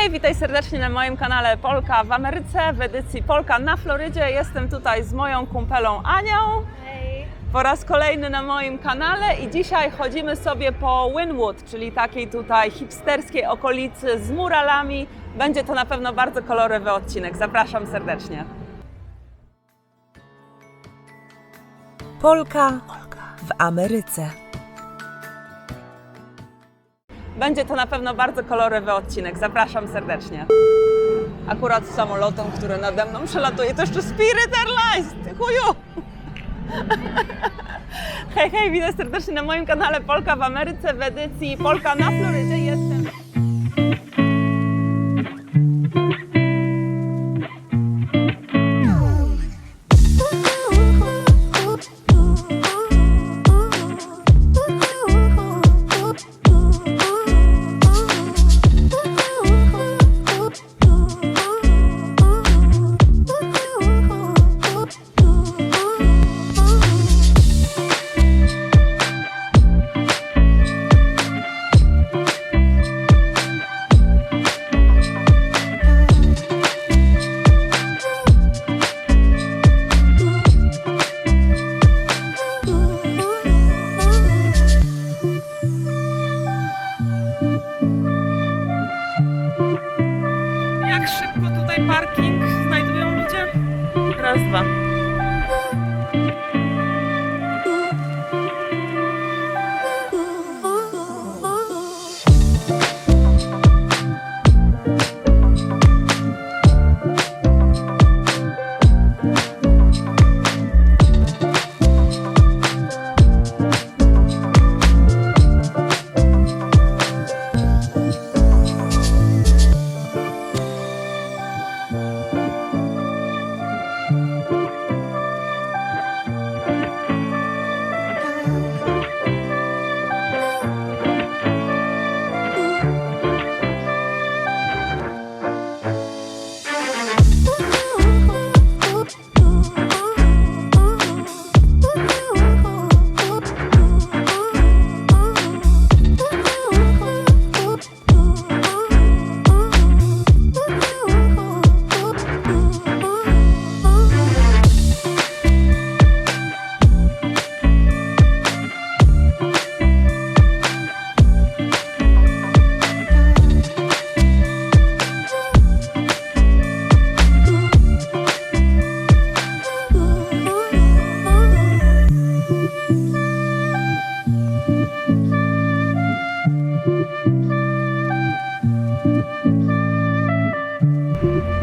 Hej, witaj serdecznie na moim kanale Polka w Ameryce, w edycji Polka na Florydzie. Jestem tutaj z moją kumpelą Anią. Hej. Po raz kolejny na moim kanale i dzisiaj chodzimy sobie po Wynwood, czyli takiej tutaj hipsterskiej okolicy z muralami. Będzie to na pewno bardzo kolorowy odcinek. Zapraszam serdecznie. Polka w Ameryce. Będzie to na pewno bardzo kolorowy odcinek. Zapraszam serdecznie. Akurat samolotem, który nade mną przelatuje, to jeszcze Spirit Airlines, ty chuju! Hej, hej, witam serdecznie na moim kanale Polka w Ameryce w edycji Polka na Florydzie. Jestem... Jak szybko tutaj parking znajdują ludzie? Raz, dwa.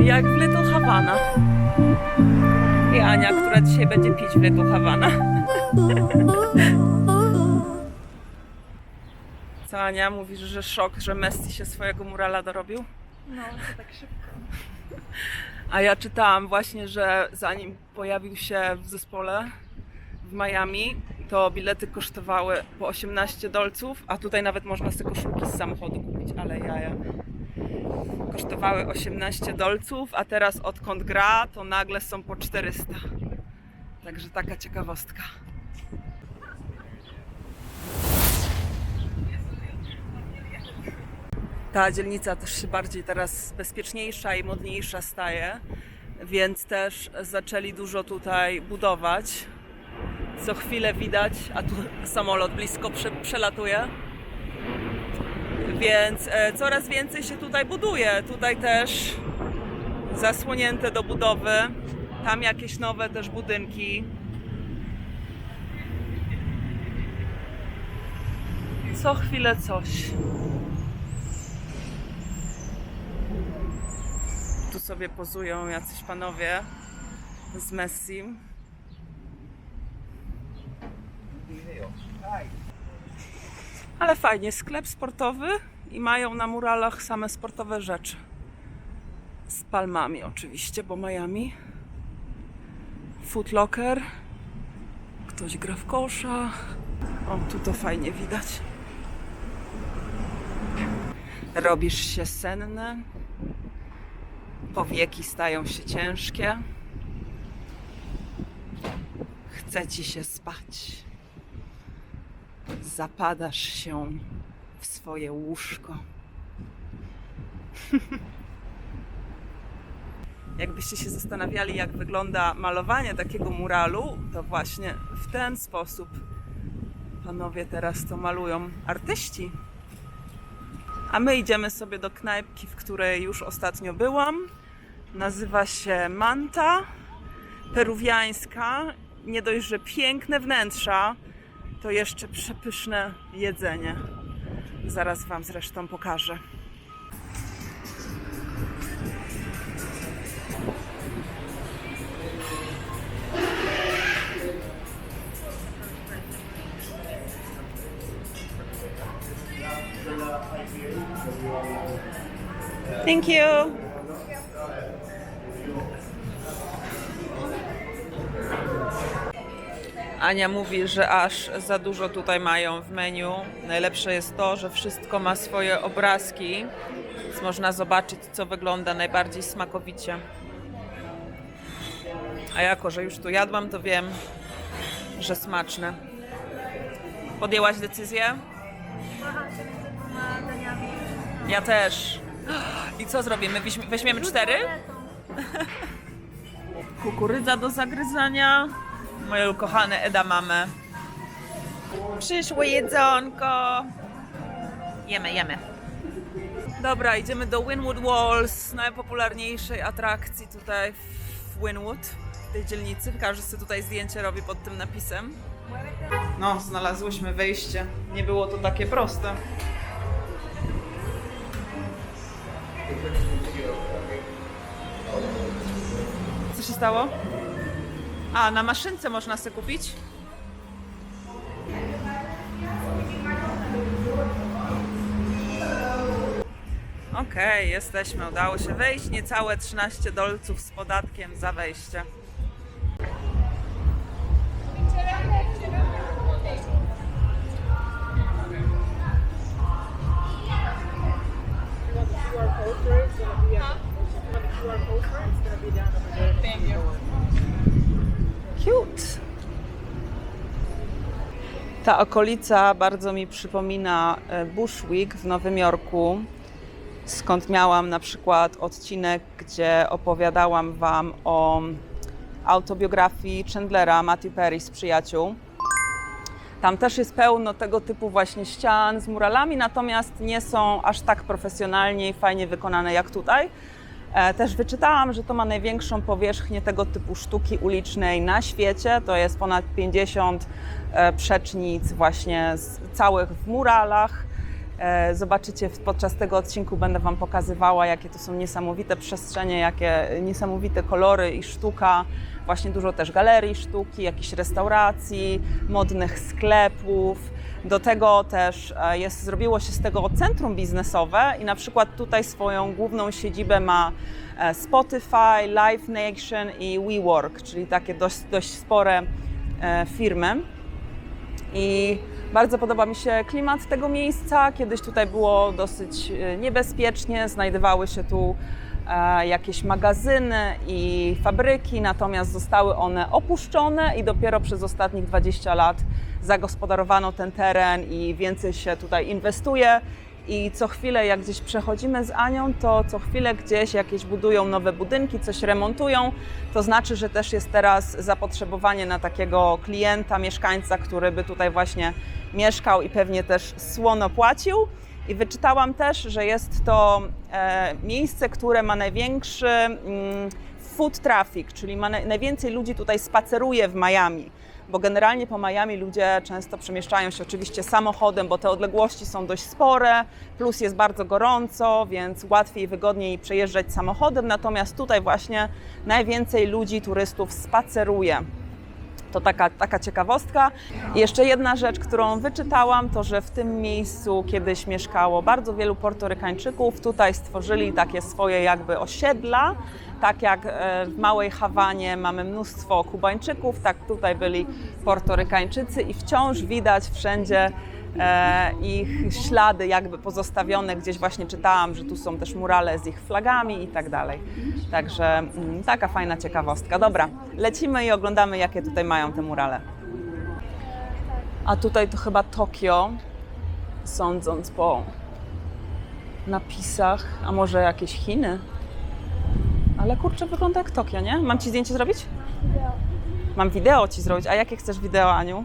Jak w Little Havana. I Ania, która dzisiaj będzie pić w Little Havana. Co Ania, mówisz, że szok, że Messi się swojego murala dorobił? No, to tak szybko. A ja czytałam właśnie, że zanim pojawił się w zespole w Miami, to bilety kosztowały po 18 dolców, a tutaj nawet można sobie koszulki z samochodu kupić, ale jaja. Kosztowały 18 dolców, a teraz odkąd gra, to nagle są po 400. Także taka ciekawostka. Ta dzielnica też się bardziej teraz bezpieczniejsza i modniejsza staje, więc też zaczęli dużo tutaj budować. Co chwilę widać, a tu samolot blisko przelatuje. Więc coraz więcej się tutaj buduje. Tutaj też zasłonięte do budowy. Tam jakieś nowe też budynki. Co chwilę coś. Tu sobie pozują jacyś panowie z Messim. Ale fajnie, sklep sportowy i mają na muralach same sportowe rzeczy. Z palmami oczywiście, bo Miami. Foot Locker. Ktoś gra w kosza. O, tu to fajnie widać. Robisz się senny. Powieki stają się ciężkie. Chce ci się spać. Zapadasz się w swoje łóżko. Jakbyście się zastanawiali, jak wygląda malowanie takiego muralu, to właśnie w ten sposób panowie teraz to malują, artyści. A my idziemy sobie do knajpki, w której już ostatnio byłam. Nazywa się Manta, peruwiańska. Nie dość, że piękne wnętrza, to jeszcze przepyszne jedzenie. Zaraz wam zresztą pokażę. Thank you. Ania mówi, że aż za dużo tutaj mają w menu. Najlepsze jest to, że wszystko ma swoje obrazki, więc można zobaczyć, co wygląda najbardziej smakowicie. A jako, że już tu jadłam, to wiem, że smaczne. Podjęłaś decyzję? Waham się między dwoma daniami. Ja też. I co zrobimy? Weźmiemy 4? Kukurydza do zagryzania. Moje ukochane edamame. Przyszło jedzonko. Jemy. Dobra, idziemy do Wynwood Walls, najpopularniejszej atrakcji tutaj w Wynwood, w tej dzielnicy. Każdy sobie tutaj zdjęcie robi pod tym napisem. No, znalazłyśmy wejście. Nie było to takie proste. Co się stało? A, na maszynce można sobie kupić? Okej, jesteśmy. Udało się wejść. Niecałe 13 dolców z podatkiem za wejście. Cute. Ta okolica bardzo mi przypomina Bushwick w Nowym Jorku, skąd miałam na przykład odcinek, gdzie opowiadałam wam o autobiografii Chandlera, Matthew Perry z Przyjaciół. Tam też jest pełno tego typu właśnie ścian z muralami, natomiast nie są aż tak profesjonalnie i fajnie wykonane jak tutaj. Też wyczytałam, że to ma największą powierzchnię tego typu sztuki ulicznej na świecie. To jest ponad 50 przecznic właśnie całych w muralach. Zobaczycie, podczas tego odcinku będę wam pokazywała, jakie to są niesamowite przestrzenie, jakie niesamowite kolory i sztuka. Właśnie dużo też galerii sztuki, jakichś restauracji, modnych sklepów. Do tego też zrobiło się z tego centrum biznesowe i na przykład tutaj swoją główną siedzibę ma Spotify, Live Nation i WeWork, czyli takie dość spore firmy. I bardzo podoba mi się klimat tego miejsca. Kiedyś tutaj było dosyć niebezpiecznie, znajdowały się tu jakieś magazyny i fabryki, natomiast zostały one opuszczone i dopiero przez ostatnich 20 lat zagospodarowano ten teren i więcej się tutaj inwestuje. I co chwilę, jak gdzieś przechodzimy z Anią, to co chwilę gdzieś jakieś budują nowe budynki, coś remontują. To znaczy, że też jest teraz zapotrzebowanie na takiego klienta, mieszkańca, który by tutaj właśnie mieszkał i pewnie też słono płacił. I wyczytałam też, że jest to miejsce, które ma największy foot traffic, czyli najwięcej ludzi tutaj spaceruje w Miami. Bo generalnie po Miami ludzie często przemieszczają się oczywiście samochodem, bo te odległości są dość spore, plus jest bardzo gorąco, więc łatwiej i wygodniej przejeżdżać samochodem, natomiast tutaj właśnie najwięcej ludzi, turystów spaceruje. To taka ciekawostka. I jeszcze jedna rzecz, którą wyczytałam, to że w tym miejscu kiedyś mieszkało bardzo wielu Portorykańczyków. Tutaj stworzyli takie swoje jakby osiedla. Tak jak w Małej Hawanie mamy mnóstwo Kubańczyków, tak tutaj byli Portorykańczycy i wciąż widać wszędzie ich ślady jakby pozostawione. Gdzieś właśnie czytałam, że tu są też murale z ich flagami i tak dalej. Także taka fajna ciekawostka. Dobra, lecimy i oglądamy, jakie tutaj mają te murale. A tutaj to chyba Tokio, sądząc po napisach, a może jakieś Chiny. Ale kurczę, wygląda jak Tokio, nie? Mam ci zdjęcie zrobić? Wideo. Mam wideo ci zrobić. A jakie chcesz wideo, Aniu?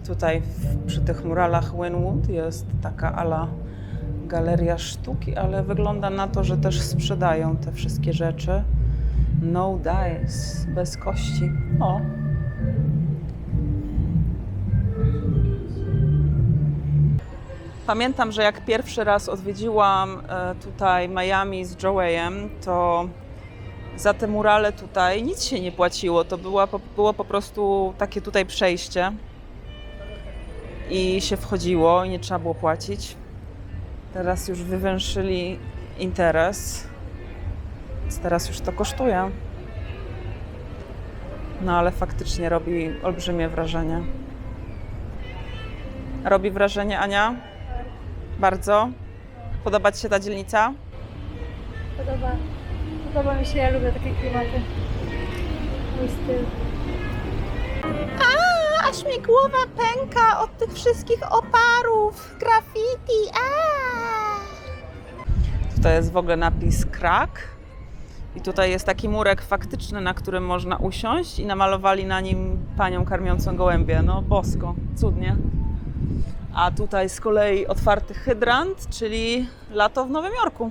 Tutaj przy tych muralach Wynwood jest taka ala galeria sztuki, ale wygląda na to, że też sprzedają te wszystkie rzeczy. No dice, bez kości. O! Pamiętam, że jak pierwszy raz odwiedziłam tutaj Miami z Joeyem, to za te murale tutaj nic się nie płaciło. To było po prostu takie tutaj przejście i się wchodziło i nie trzeba było płacić. Teraz już wywęszyli interes, więc teraz już to kosztuje. No ale faktycznie robi olbrzymie wrażenie. Robi wrażenie, Ania? Bardzo? Podoba ci się ta dzielnica? Podoba mi się, ja lubię takie klimaty. Mój styl. Aż mi głowa pęka od tych wszystkich oparów, graffiti. Tutaj jest w ogóle napis Crack. I tutaj jest taki murek faktyczny, na którym można usiąść i namalowali na nim panią karmiącą gołębie. No bosko, cudnie. A tutaj z kolei otwarty hydrant, czyli lato w Nowym Jorku.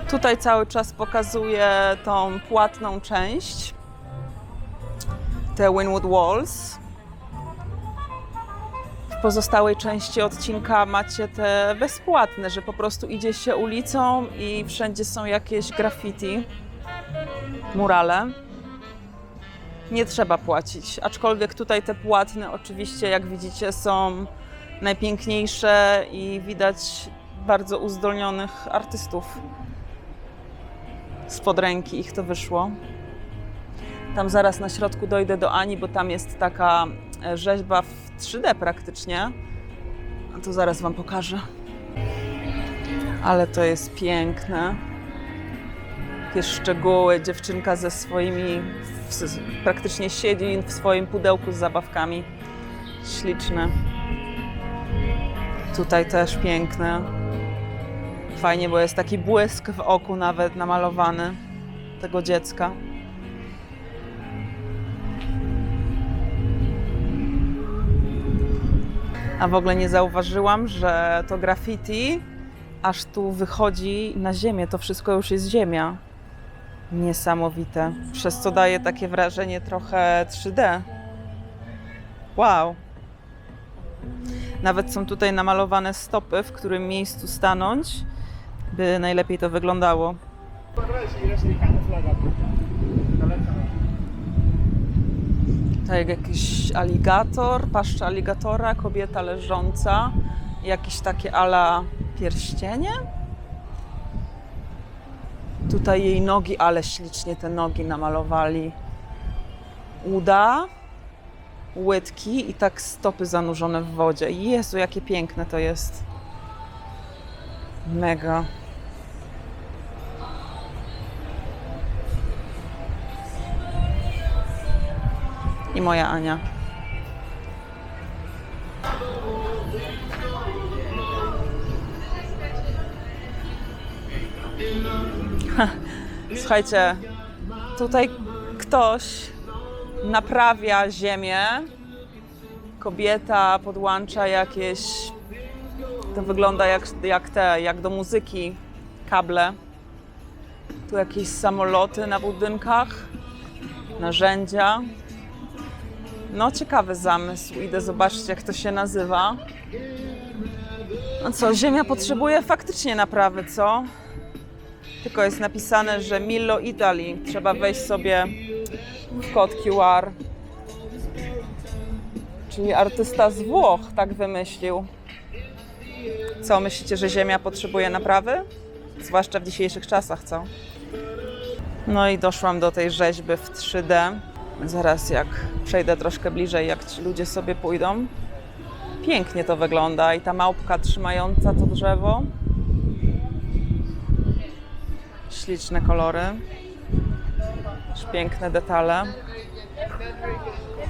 Tutaj cały czas pokazuję tą płatną część, te Wynwood Walls. W pozostałej części odcinka macie te bezpłatne, że po prostu idzie się ulicą i wszędzie są jakieś graffiti, murale. Nie trzeba płacić, aczkolwiek tutaj te płatne oczywiście, jak widzicie, są najpiękniejsze i widać bardzo uzdolnionych artystów. Spod ręki ich to wyszło. Tam zaraz na środku dojdę do Ani, bo tam jest taka rzeźba w 3D praktycznie. A to zaraz wam pokażę. Ale to jest piękne. Jakieś szczegóły, dziewczynka ze swoimi, praktycznie siedzi w swoim pudełku z zabawkami. Śliczne. Tutaj też piękne. Fajnie, bo jest taki błysk w oku nawet namalowany tego dziecka. A w ogóle nie zauważyłam, że to graffiti aż tu wychodzi na ziemię. To wszystko już jest ziemia. Niesamowite. Przez co daje takie wrażenie trochę 3D. Wow. Nawet są tutaj namalowane stopy, w którym miejscu stanąć, by najlepiej to wyglądało. Tutaj jakiś aligator, paszcza aligatora, kobieta leżąca, jakieś takie ala pierścienie. Tutaj jej nogi, ale ślicznie te nogi namalowali. Uda, łydki i tak stopy zanurzone w wodzie. Jezu, jakie piękne to jest. Mega. I moja Ania. Słuchajcie, tutaj ktoś naprawia ziemię. Kobieta podłącza jakieś, to wygląda jak do muzyki, kable. Tu jakieś samoloty na budynkach, narzędzia. No, ciekawy zamysł. Idę zobaczyć, jak to się nazywa. No co, ziemia potrzebuje faktycznie naprawy, co? Tylko jest napisane, że Millo Italy. Trzeba wejść sobie w kod QR. Czyli artysta z Włoch tak wymyślił. Co, myślicie, że ziemia potrzebuje naprawy? Zwłaszcza w dzisiejszych czasach, co? No i doszłam do tej rzeźby w 3D. Zaraz jak przejdę troszkę bliżej, jak ci ludzie sobie pójdą. Pięknie to wygląda i ta małpka trzymająca to drzewo. Śliczne kolory. Też piękne detale.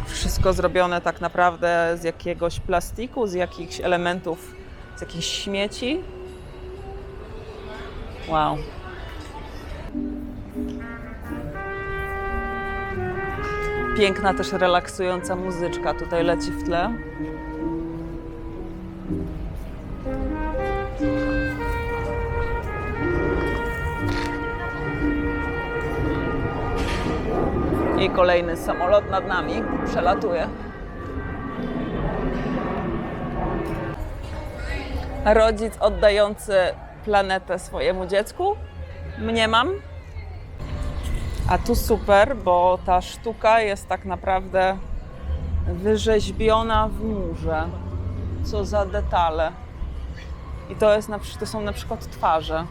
Wszystko zrobione tak naprawdę z jakiegoś plastiku, z jakichś elementów, z jakichś śmieci. Wow. Piękna też relaksująca muzyczka tutaj leci w tle. I kolejny samolot nad nami przelatuje. Rodzic oddający planetę swojemu dziecku. Mniemam. A tu super, bo ta sztuka jest tak naprawdę wyrzeźbiona w murze. Co za detale. I to są na przykład twarze.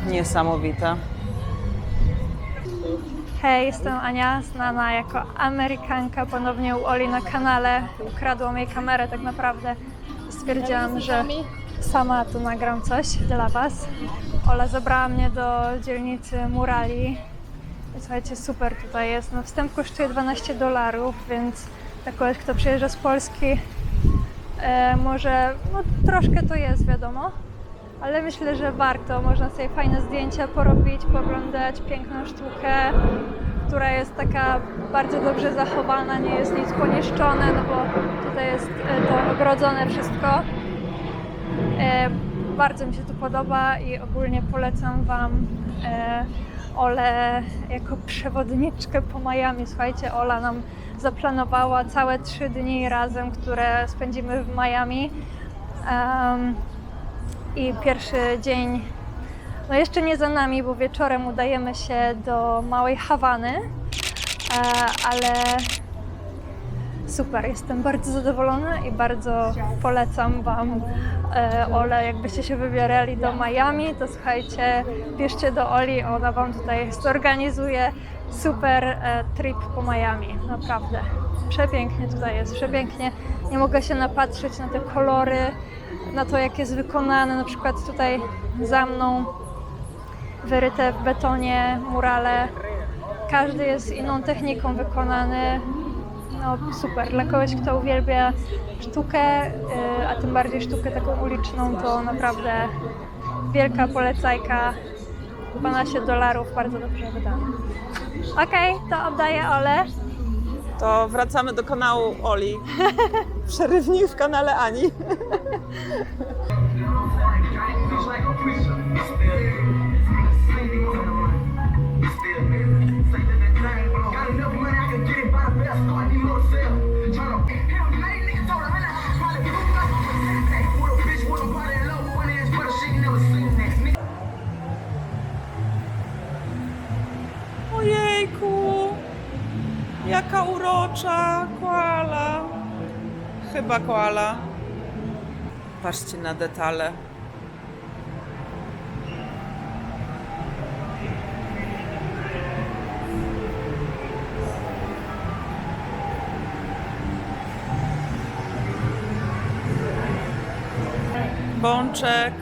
Niesamowite. Hej, jestem Ania, znana jako Amerykanka, ponownie u Oli na kanale. Ukradłam jej kamerę tak naprawdę. Stwierdziłam, że sama tu nagram coś dla Was. Ola zabrała mnie do dzielnicy Murali. I słuchajcie, super tutaj jest. No, wstęp kosztuje $12, więc dla kogoś, kto przyjeżdża z Polski, może no, troszkę to jest, wiadomo. Ale myślę, że warto. Można sobie fajne zdjęcia porobić, pooglądać piękną sztukę, która jest taka bardzo dobrze zachowana, nie jest nic poniszczone, no bo tutaj jest to ogrodzone wszystko. Bardzo mi się tu podoba i ogólnie polecam Wam Olę jako przewodniczkę po Miami. Słuchajcie, Ola nam zaplanowała całe 3 dni razem, które spędzimy w Miami. I pierwszy dzień, no jeszcze nie za nami, bo wieczorem udajemy się do Małej Hawany, ale super, jestem bardzo zadowolona i bardzo polecam Wam Olę, jakbyście się wybierali do Miami, to słuchajcie, bierzcie do Oli, ona Wam tutaj zorganizuje super trip po Miami, naprawdę. Przepięknie tutaj jest, przepięknie, nie mogę się napatrzeć na te kolory, na to, jak jest wykonane, na przykład tutaj za mną wyryte w betonie murale. każdy jest inną techniką wykonany. No super, dla kogoś, kto uwielbia sztukę, a tym bardziej sztukę taką uliczną, to naprawdę wielka polecajka. $12, bardzo dobrze wydane. Okej, to oddaję Ole. To wracamy do kanału Oli. Przerywnik w kanale Ani. Ojejku, jaka urocza koala. Chyba koala. Patrzcie na detale. Bączek,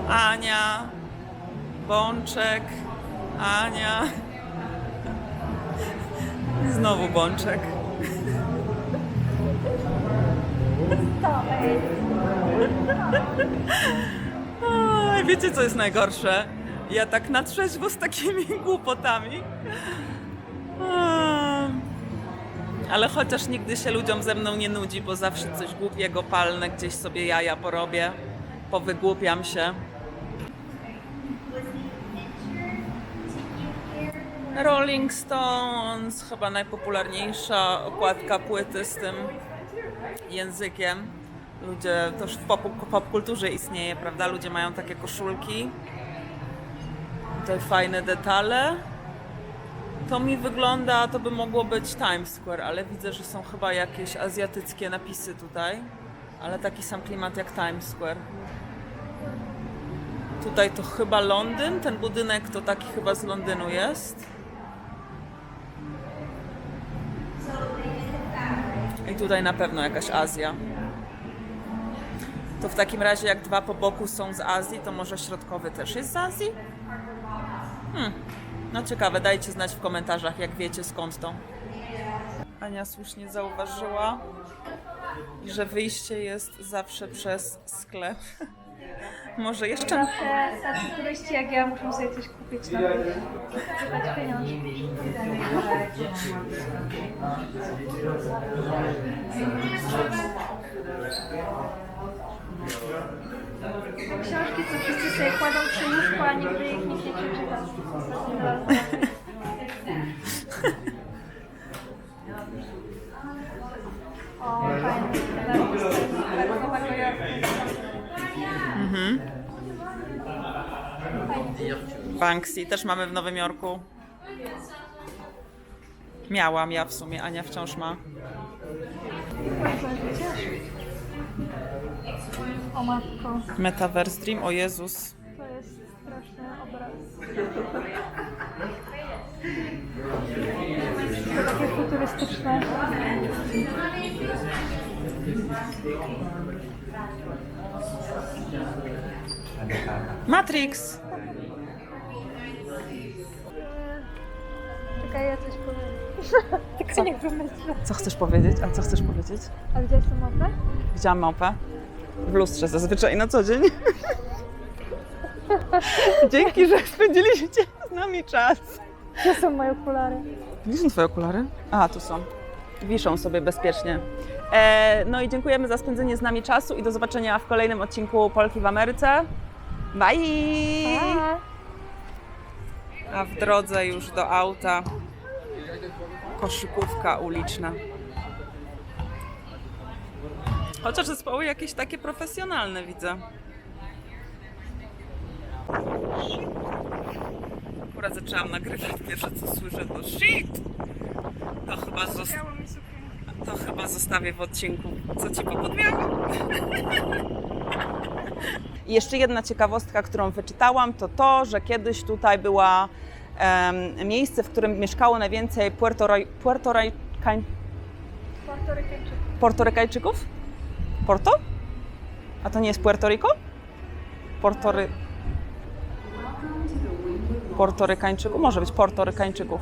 Ania, Bączek, Ania. Znowu Bączek. Oj, wiecie co jest najgorsze? Ja tak na trzeźwo z takimi głupotami. Ale chociaż nigdy się ludziom ze mną nie nudzi, bo zawsze coś głupiego palnę, gdzieś sobie jaja porobię, powygłupiam się. Rolling Stones, chyba najpopularniejsza okładka płyty z tym językiem. Ludzie, to już w popkulturze istnieje, prawda? Ludzie mają takie koszulki. Tutaj fajne detale. To mi wygląda, to by mogło być Times Square, ale widzę, że są chyba jakieś azjatyckie napisy tutaj. Ale taki sam klimat jak Times Square. Tutaj to chyba Londyn, ten budynek to taki chyba z Londynu jest. I tutaj na pewno jakaś Azja. To w takim razie jak dwa po boku są z Azji, to może środkowy też jest z Azji? No ciekawe, dajcie znać w komentarzach, jak wiecie skąd to. Ania słusznie zauważyła, że wyjście jest zawsze przez sklep. Może jeszcze... Zawsze tacy turyści jak ja muszą sobie coś kupić na wyjście. Wydać pieniążki. Te książki, co wszyscy sobie kładą przy łóżku, a nigdy ich nikt nie przeczyta. Ostatnim razem. O, fajnie. Nowego Jorku. Banksy też mamy w Nowym Jorku. Miałam ja w sumie, Ania wciąż ma. O matko, Metaverse Dream, o Jezus. to jest straszny obraz. To takie futurystyczne. Matrix! Czekaj, ja coś powiem. Tylko nie wymyślę. Co chcesz powiedzieć? A co chcesz powiedzieć? A gdzie jest to mapę? Widziałam małpę. W lustrze zazwyczaj na co dzień. Dzięki, że spędziliście z nami czas. Gdzie są moje okulary? Gdzie są twoje okulary? A, tu są. Wiszą sobie bezpiecznie. No i dziękujemy za spędzenie z nami czasu i do zobaczenia w kolejnym odcinku Polki w Ameryce. Bye! Pa! A w drodze już do auta koszykówka uliczna. Chociaż zespoły jakieś takie profesjonalne widzę. Akurat zaczęłam nagrywać, pierwsze co słyszę to shit! To chyba zostawię w odcinku. Co ci popodmiało? I jeszcze jedna ciekawostka, którą wyczytałam, to to, że kiedyś tutaj była miejsce, w którym mieszkało najwięcej Puertorykajczyków? Porto? A to nie jest Puerto Rico? Portorykańczyków, może być Portorykańczyków.